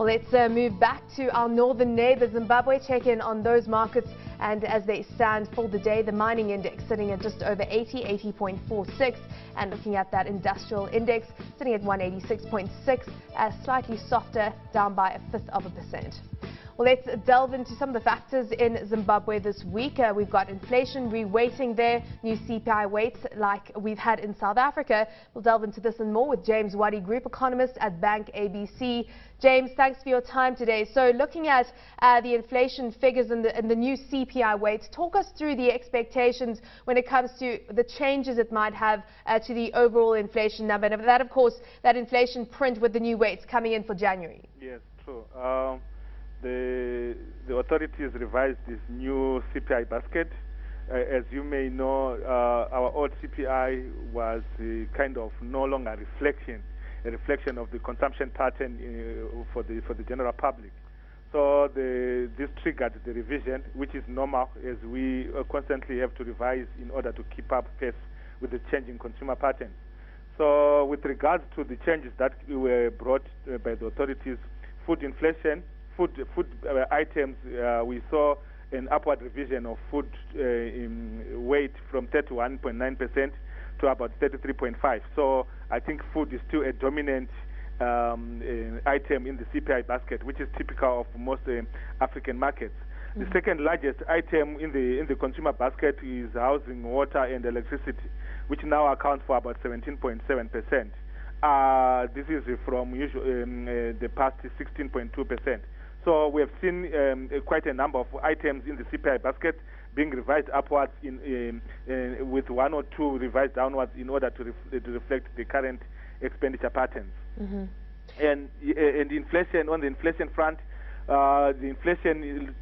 Well, let's move back to our northern neighbour, Zimbabwe, check in on those markets. And as they stand for the day, the mining index sitting at just over 80.46. And looking at that industrial index, sitting at 186.6, slightly softer, down by 1/5%. Well, let's delve into some of the factors in Zimbabwe this week. We've got inflation reweighting there, new CPI weights like we've had in South Africa. We'll delve into this and more with James Wadi, Group Economist at BancABC. James, thanks for your time today. So looking at the inflation figures and the new CPI weights, talk us through the expectations when it comes to the changes it might have to the overall inflation number. And that, of course, that inflation print with the new weights coming in for January. Yes, true. The authorities revised this new CPI basket. As you may know, our old CPI was kind of no longer a reflection of the consumption pattern for the general public. So this triggered the revision, which is normal, as we constantly have to revise in order to keep up pace with the changing consumer patterns. So with regards to the changes that were brought by the authorities, food inflation, food items, we saw an upward revision of food in weight from 31.9% to about 33.5%. So I think food is still a dominant item in the CPI basket, which is typical of most African markets. The second largest item in the consumer basket is housing, water, and electricity, which now accounts for about 17.7%. This is from the past 16.2%. So we have seen quite a number of items in the CPI basket being revised upwards, with one or two revised downwards in order to reflect the current expenditure patterns. And inflation, on the inflation front,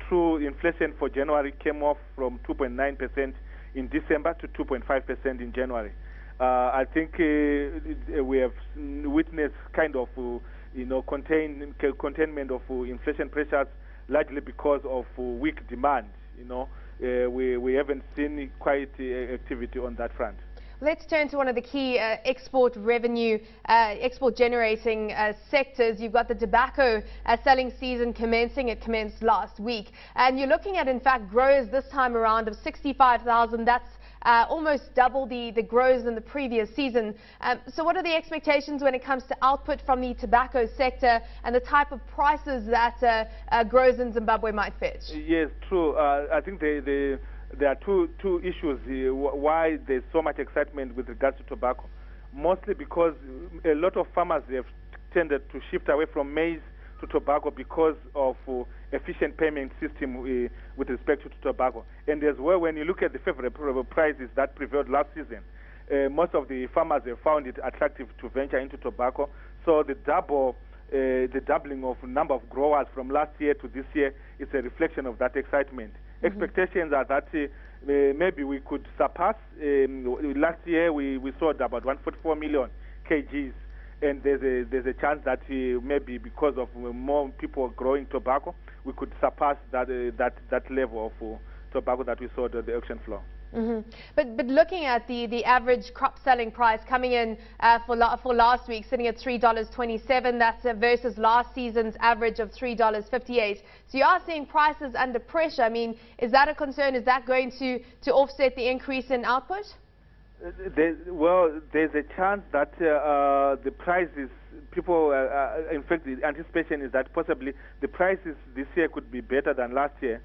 true inflation for January came off from 2.9% in December to 2.5% in January. I think we have witnessed kind of containment of inflation pressures, largely because of weak demand. We haven't seen quite activity on that front. Let's turn to one of the key export generating sectors. You've got the tobacco selling season commencing. It commenced last week. And you're looking at, in fact, growers this time around of 65,000. That's almost double the grows in the previous season. So what are the expectations when it comes to output from the tobacco sector and the type of prices that grows in Zimbabwe might fetch? Yes, true. I think there are two issues here why there's so much excitement with regards to tobacco. Mostly because a lot of farmers have tended to shift away from maize to tobacco because of efficient payment system with respect to tobacco. And as well, when you look at the favorable prices that prevailed last season, most of the farmers have found it attractive to venture into tobacco. So the doubling of number of growers from last year to this year is a reflection of that excitement. Expectations are that maybe we could surpass. Last year we sold about 144 million kgs. And there's a chance that maybe because of more people growing tobacco, we could surpass that level of tobacco that we saw at the auction floor. But looking at the average crop selling price coming in for last week, sitting at $3.27, that's versus last season's average of $3.58. So you are seeing prices under pressure. I mean, is that a concern? Is that going to offset the increase in output? There's a chance that the prices, in fact, the anticipation is that possibly the prices this year could be better than last year,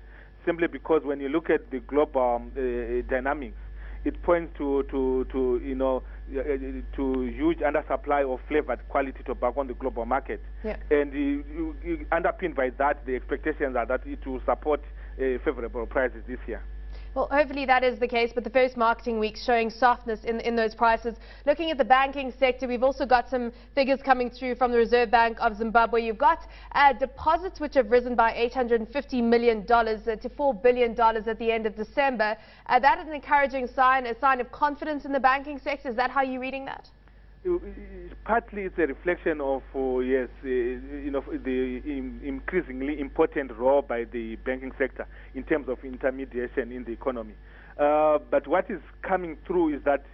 simply because when you look at the global dynamics, it points to huge undersupply of flavored quality tobacco on the global market. And underpinned by that, the expectations are that it will support favorable prices this year. Well, hopefully that is the case, but the first marketing week showing softness in those prices. Looking at the banking sector, we've also got some figures coming through from the Reserve Bank of Zimbabwe. You've got deposits which have risen by $850 million to $4 billion at the end of December. That is an encouraging sign, a sign of confidence in the banking sector. Is that how you're reading that? Partly it's a reflection of the increasingly important role by the banking sector in terms of intermediation in the economy. But what is coming through is that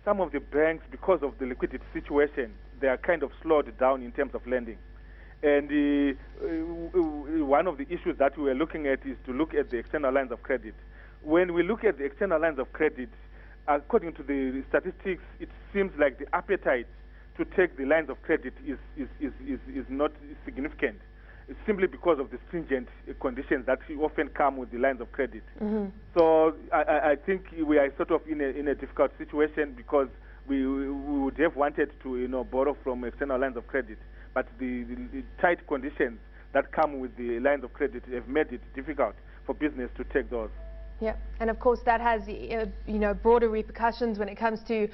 some of the banks, because of the liquidity situation, they are kind of slowed down in terms of lending. And one of the issues that we were looking at is to look at the external lines of credit. When we look at the external lines of credit, according to the statistics, it seems like the appetite to take the lines of credit is not significant. It's simply because of the stringent conditions that often come with the lines of credit. So I think we are sort of in a difficult situation because we would have wanted to borrow from external lines of credit, but the tight conditions that come with the lines of credit have made it difficult for business to take those. Yeah, and of course that has broader repercussions when it comes to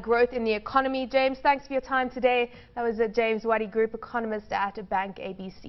growth in the economy. James, thanks for your time today. That was James Wadi, Group Economist at BancABC.